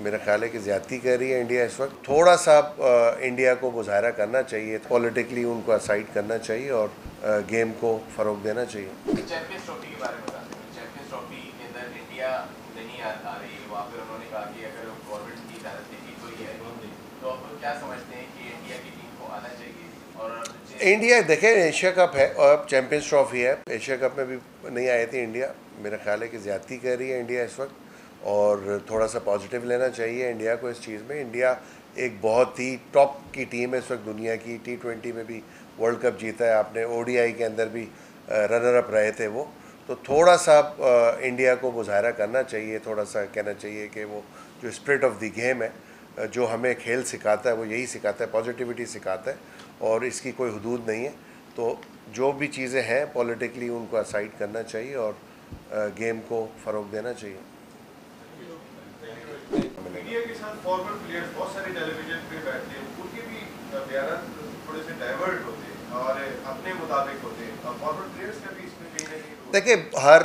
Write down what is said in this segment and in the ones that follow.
मेरा ख्याल है कि ज़्यादती कर रही है इंडिया इस वक्त। थोड़ा सा इंडिया को मुजाहरा करना चाहिए, पॉलिटिकली उनको असाइड करना चाहिए और गेम को फ़रोग देना चाहिए। चैंपियंस ट्रॉफी के बारे में बताते हैं। चैंपियंस ट्रॉफी के अंदर इंडिया नहीं आ रही है, वहाँ पर उन्होंने कहा कि अगर गवर्नमेंट की तरफ से कोई है तो आप क्या समझते हैं कि इंडिया की टीम को आना चाहिए? और इंडिया देखें, एशिया कप है और अब चैंपियंस ट्रॉफी है, एशिया कप में भी नहीं आई थी इंडिया। मेरा ख्याल है कि ज़्यादती कर रही है इंडिया इस वक्त और थोड़ा सा पॉजिटिव लेना चाहिए इंडिया को इस चीज़ में। इंडिया एक बहुत ही टॉप की टीम है इस वक्त दुनिया की। T20 में भी वर्ल्ड कप जीता है आपने, ODI के अंदर भी रनर अप रहे थे वो। तो थोड़ा सा इंडिया को मुजाहरा करना चाहिए, थोड़ा सा कहना चाहिए कि वो जो स्पिरिट ऑफ द गेम है, जो हमें खेल सिखाता है, वो यही सिखाता है, पॉजिटिविटी सिखाता है और इसकी कोई हदूद नहीं है। तो जो भी चीज़ें हैं पॉलिटिकली उनको असाइड करना चाहिए और गेम को फ़रोग देना चाहिए। मीडिया के साथ फॉरवर्ड प्लेयर्स बहुत सारे टेलीविजन पे बैठते हैं, उनके भी बयान थोड़े से डाइवर्ट होते हैं और अपने मुताबिक होते हैं। फॉरवर्ड प्लेयर्स का भी इसमें कहीं ना कहीं देखिए, हर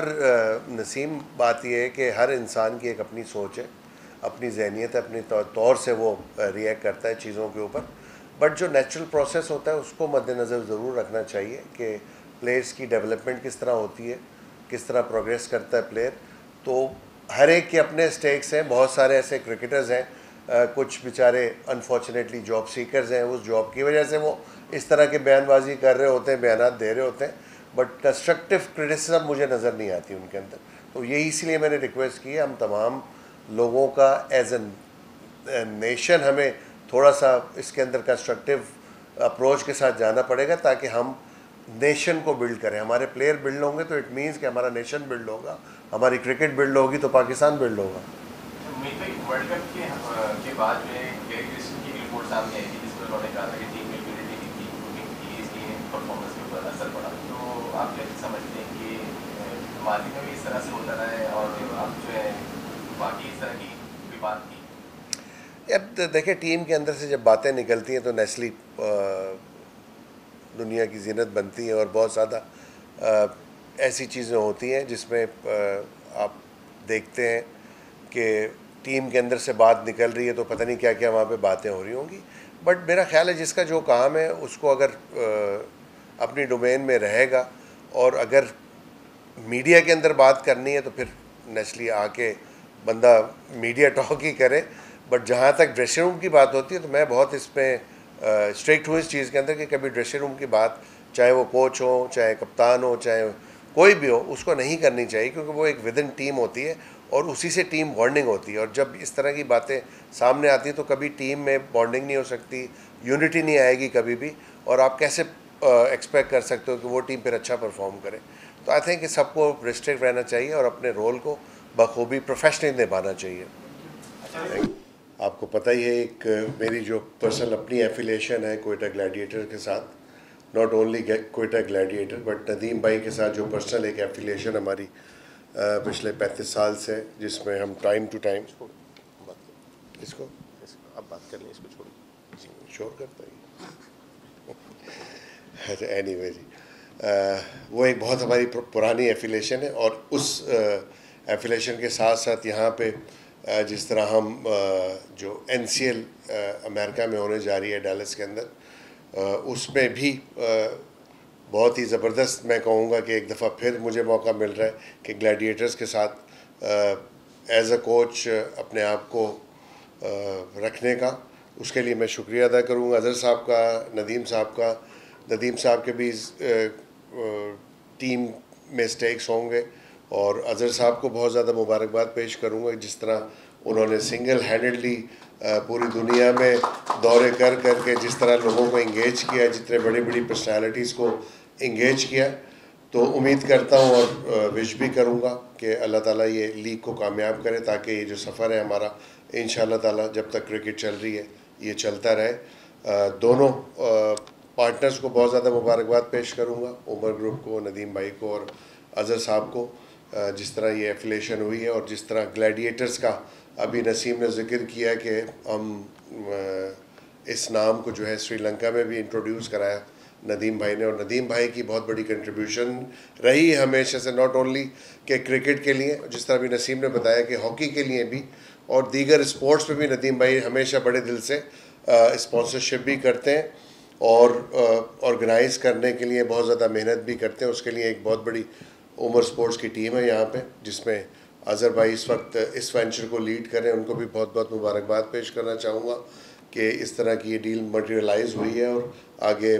नसीम बात यह है कि हर इंसान की एक अपनी सोच है, अपनी जहनीत है, अपनी तौर से वो रिएक्ट करता है चीज़ों के ऊपर। बट जो नेचुरल प्रोसेस होता है उसको मद्देनज़र ज़रूर रखना चाहिए कि प्लेयर्स की डेवलपमेंट किस तरह होती है, किस तरह प्रोग्रेस करता है प्लेयर। तो हर एक के अपने स्टेक्स हैं। बहुत सारे ऐसे क्रिकेटर्स हैं, कुछ बेचारे अनफॉर्चुनेटली जॉब सीकर्स हैं, उस जॉब की वजह से वो इस तरह के बयानबाजी कर रहे होते हैं, बयानात दे रहे होते हैं, बट कंस्ट्रक्टिव क्रिटिसिज्म मुझे नज़र नहीं आती उनके अंदर। तो यही इसलिए मैंने रिक्वेस्ट की है, हम तमाम लोगों का एज ए नेशन हमें थोड़ा सा इसके अंदर कंस्ट्रक्टिव अप्रोच के साथ जाना पड़ेगा ताकि हम नेशन को बिल्ड करें। हमारे प्लेयर बिल्ड होंगे तो इट मीन्स कि हमारा नेशन बिल्ड होगा, हमारी क्रिकेट बिल्ड होगी तो पाकिस्तान बिल्ड होगा। वर्ल्ड कप के बाद में गैरी क्रिस्टन की रिपोर्ट सामने आई थी जिसमें उन्होंने कहा था कि टीम में यूनिटी की कमी थी, इसलिए परफॉर्मेंस के ऊपर असर पड़ा। तो आप कैसे समझते हैं कि माली में भी इस तरह से होता रहा है और आप जो है बाकी इस तरह की भी बात की? अब देखिए, टीम के अंदर से जब बातें निकलती हैं तो नेस्ली दुनिया की जीनत बनती है और बहुत ज़्यादा ऐसी चीज़ें होती हैं जिसमें आप देखते हैं कि टीम के अंदर से बात निकल रही है तो पता नहीं क्या क्या वहाँ पे बातें हो रही होंगी। बट मेरा ख्याल है जिसका जो काम है उसको अगर अपनी डोमेन में रहेगा और अगर मीडिया के अंदर बात करनी है तो फिर नेस्ली आके बंदा मीडिया टॉक ही करे। बट जहाँ तक ड्रेसिंग रूम की बात होती है तो मैं बहुत इसमें स्ट्रिक्ट हूँ इस चीज़ के अंदर कि कभी ड्रेसिंग रूम की बात, चाहे वो कोच हो, चाहे कप्तान हो, चाहे कोई भी हो, उसको नहीं करनी चाहिए, क्योंकि वो एक विद इन टीम होती है और उसी से टीम बॉन्डिंग होती है। और जब इस तरह की बातें सामने आती हैं तो कभी टीम में बॉन्डिंग नहीं हो सकती, यूनिटी नहीं आएगी कभी भी, और आप कैसे एक्सपेक्ट कर सकते हो कि वो टीम फिर अच्छा परफॉर्म करे। तो आई थिंक कि सबको रिस्ट्रिक्ट रहना चाहिए और अपने रोल को बखूबी प्रोफेशनली निभाना चाहिए। आपको पता ही है, एक मेरी जो पर्सनल अपनी एफिलिएशन है कोयटा ग्लैडिएटर के साथ, not only Quetta gladiator but Nadeem भाई के साथ जो पर्सनल एक एफिलिएशन हमारी पिछले 35 साल से, जिसमें हम टाइम टू टाइम इसको अब बात कर लें, इसको छोड़ शोर करता है। एनीवे जी, वो एक बहुत हमारी पुरानी एफिलिएशन है और उस एफिलिएशन के साथ साथ यहाँ पे जिस तरह हम जो NCL अमेरिका में होने जा रही है डैलस के अंदर, उसमें भी बहुत ही ज़बरदस्त मैं कहूँगा कि एक दफ़ा फिर मुझे मौका मिल रहा है कि ग्लैडिएटर्स के साथ एज अ कोच अपने आप को रखने का। उसके लिए मैं शुक्रिया अदा करूँगा अज़हर साहब का, नदीम साहब का। नदीम साहब के भी टीम में स्टेक्स होंगे और अज़हर साहब को बहुत ज़्यादा मुबारकबाद पेश करूँगा जिस तरह उन्होंने सिंगल हैंडेडली पूरी दुनिया में दौरे कर के जिस तरह लोगों को इंगेज किया, जितने बड़ी बड़ी पर्सनालिटीज़ को इंगेज किया। तो उम्मीद करता हूँ और विश भी करूँगा कि अल्लाह ताला ये लीग को कामयाब करे ताकि ये जो सफ़र है हमारा इंशाअल्लाह ताला जब तक क्रिकेट चल रही है ये चलता रहे। दोनों पार्टनर्स को बहुत ज़्यादा मुबारकबाद पेश करूँगा, उमर ग्रुप को, नदीम भाई को और अज़हर साहब को, जिस तरह ये एफिलिएशन हुई है और जिस तरह ग्लैडिएटर्स का अभी नसीम ने जिक्र किया कि हम इस नाम को जो है श्रीलंका में भी इंट्रोड्यूस कराया नदीम भाई ने। और नदीम भाई की बहुत बड़ी कंट्रीब्यूशन रही है हमेशा से, नॉट ओनली कि क्रिकेट के लिए, जिस तरह भी नसीम ने बताया कि हॉकी के लिए भी और दीगर स्पोर्ट्स में भी नदीम भाई हमेशा बड़े दिल से स्पॉन्सरशिप भी करते हैं और ऑर्गेनाइज़ करने के लिए बहुत ज़्यादा मेहनत भी करते हैं। उसके लिए एक बहुत बड़ी उमर स्पोर्ट्स की टीम है यहाँ पे, जिसमें अज़हर भाई इस वक्त इस वेंचर को लीड कर रहे हैं। उनको भी बहुत बहुत मुबारकबाद पेश करना चाहूँगा कि इस तरह की ये डील मटेरियलाइज हुई है और आगे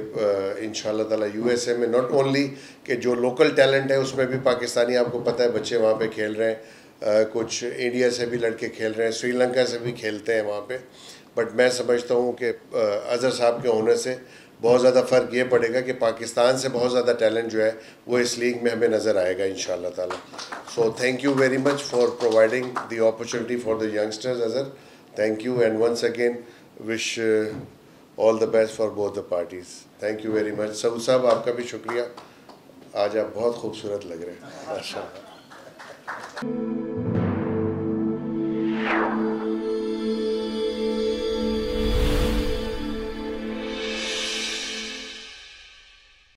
इंशाल्लाह ताला यूएसए में नॉट ओनली कि जो लोकल टैलेंट है उसमें भी पाकिस्तानी, आपको पता है बच्चे वहाँ पे खेल रहे हैं, कुछ इंडिया से भी लड़के खेल रहे हैं, श्रीलंका से भी खेलते हैं वहाँ पे। बट मैं समझता हूँ कि अज़हर साहब के होने से बहुत ज़्यादा फ़र्क ये पड़ेगा कि पाकिस्तान से बहुत ज़्यादा टैलेंट जो है वो इस लीग में हमें नज़र आएगा इंशाल्लाह ताला। So thank you very much for providing the opportunity for the youngsters Azhar, thank you and once again wish all the best for both the parties. Thank you very much. Saud साहब आपका भी शुक्रिया, आज आप बहुत खूबसूरत लग रहे हैं माशाअल्लाह।